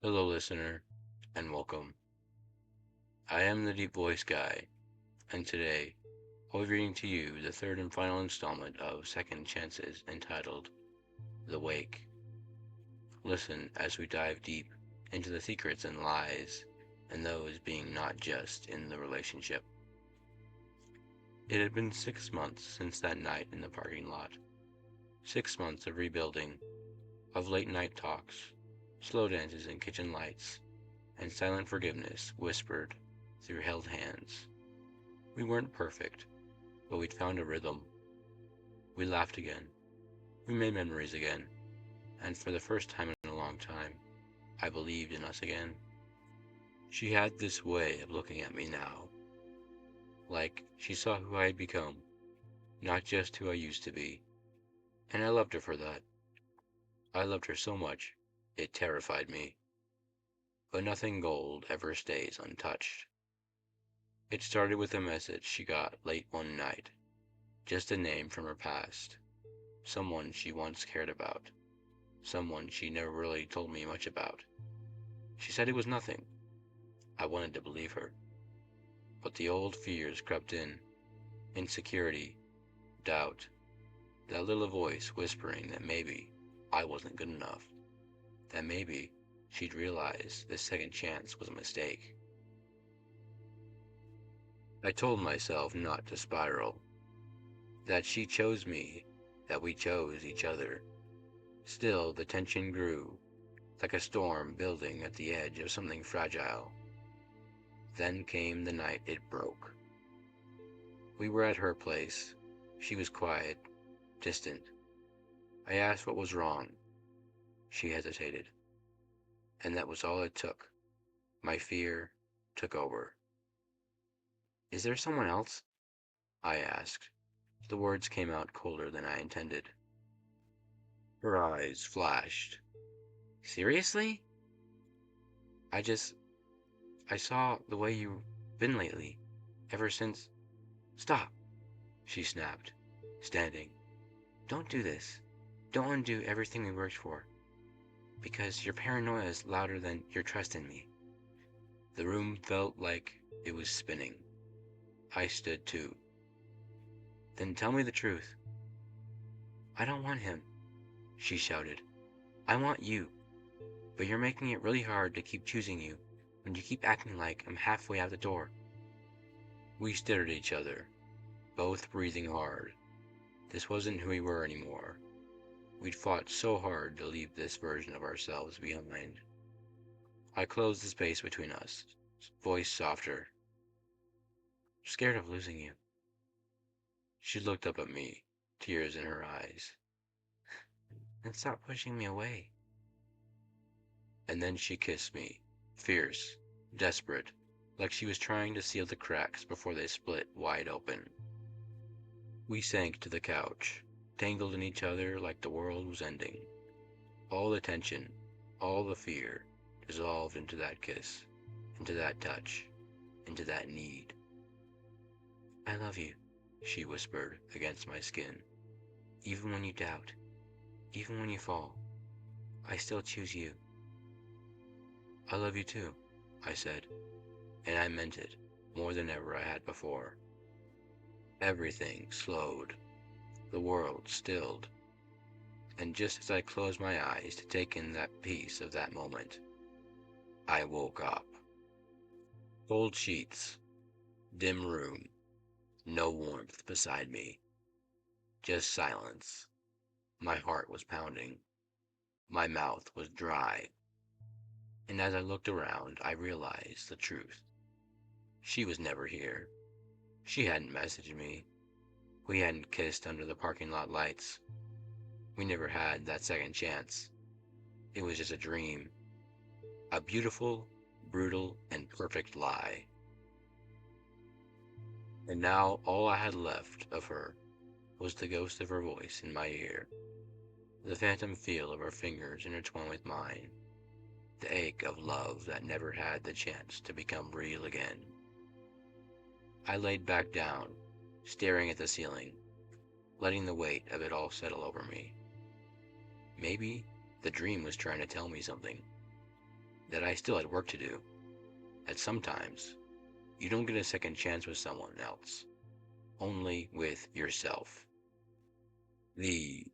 Hello, listener, and welcome. I am the Deep Voice Guy, and today I'll be reading to you the third and final installment of Second Chances entitled The Wake. Listen as we dive deep into the secrets and lies, and those being not just in the relationship. It had been 6 months since that night in the parking lot. 6 months of rebuilding, of late night talks, slow dances in kitchen lights, and silent forgiveness whispered through held hands. We weren't perfect, but we'd found a rhythm. We laughed again. We made memories again. And for the first time in a long time, I believed in us again. She had this way of looking at me now, like she saw who I had become, not just who I used to be. And I loved her for that. I loved her so much, it terrified me. But nothing gold ever stays untouched. It started with a message she got late one night, just a name from her past, someone she once cared about, someone she never really told me much about. She said it was nothing. I wanted to believe her. But the old fears crept in, insecurity, doubt, that little voice whispering that maybe I wasn't good enough, that maybe she'd realize this second chance was a mistake. I told myself not to spiral, that she chose me, that we chose each other. Still, the tension grew, like a storm building at the edge of something fragile. Then came the night it broke. We were at her place. She was quiet, distant. I asked what was wrong. She hesitated. And that was all it took. My fear took over. Is there someone else? I asked. The words came out colder than I intended. Her eyes flashed. Seriously? I just, I saw the way you've been lately, ever since. Stop, she snapped, standing. Don't do this. Don't undo everything we worked for, because your paranoia is louder than your trust in me. The room felt like it was spinning. I stood too. Then tell me the truth. I don't want him, she shouted. I want you, but you're making it really hard to keep choosing you when you keep acting like I'm halfway out the door. We stared at each other, both breathing hard. This wasn't who we were anymore. We'd fought so hard to leave this version of ourselves behind. I closed the space between us, voice softer. Scared of losing you. She looked up at me, tears in her eyes. And stop pushing me away. And then she kissed me, fierce, desperate, like she was trying to seal the cracks before they split wide open. We sank to the couch, tangled in each other like the world was ending. All the tension, all the fear, dissolved into that kiss, into that touch, into that need. I love you, she whispered against my skin. Even when you doubt, even when you fall, I still choose you. I love you too, I said, and I meant it more than ever I had before. Everything slowed, the world stilled, and just as I closed my eyes to take in that piece of that moment, I woke up. Cold sheets, dim room, no warmth beside me, just silence. My heart was pounding, my mouth was dry, and as I looked around, I realized the truth. She was never here. She hadn't messaged me. We hadn't kissed under the parking lot lights. We never had that second chance. It was just a dream. A beautiful, brutal, and perfect lie. And now all I had left of her was the ghost of her voice in my ear, the phantom feel of her fingers intertwined with mine, the ache of love that never had the chance to become real again. I laid back down, staring at the ceiling, letting the weight of it all settle over me. Maybe the dream was trying to tell me something. that I still had work to do, that sometimes you don't get a second chance with someone else, only with yourself. The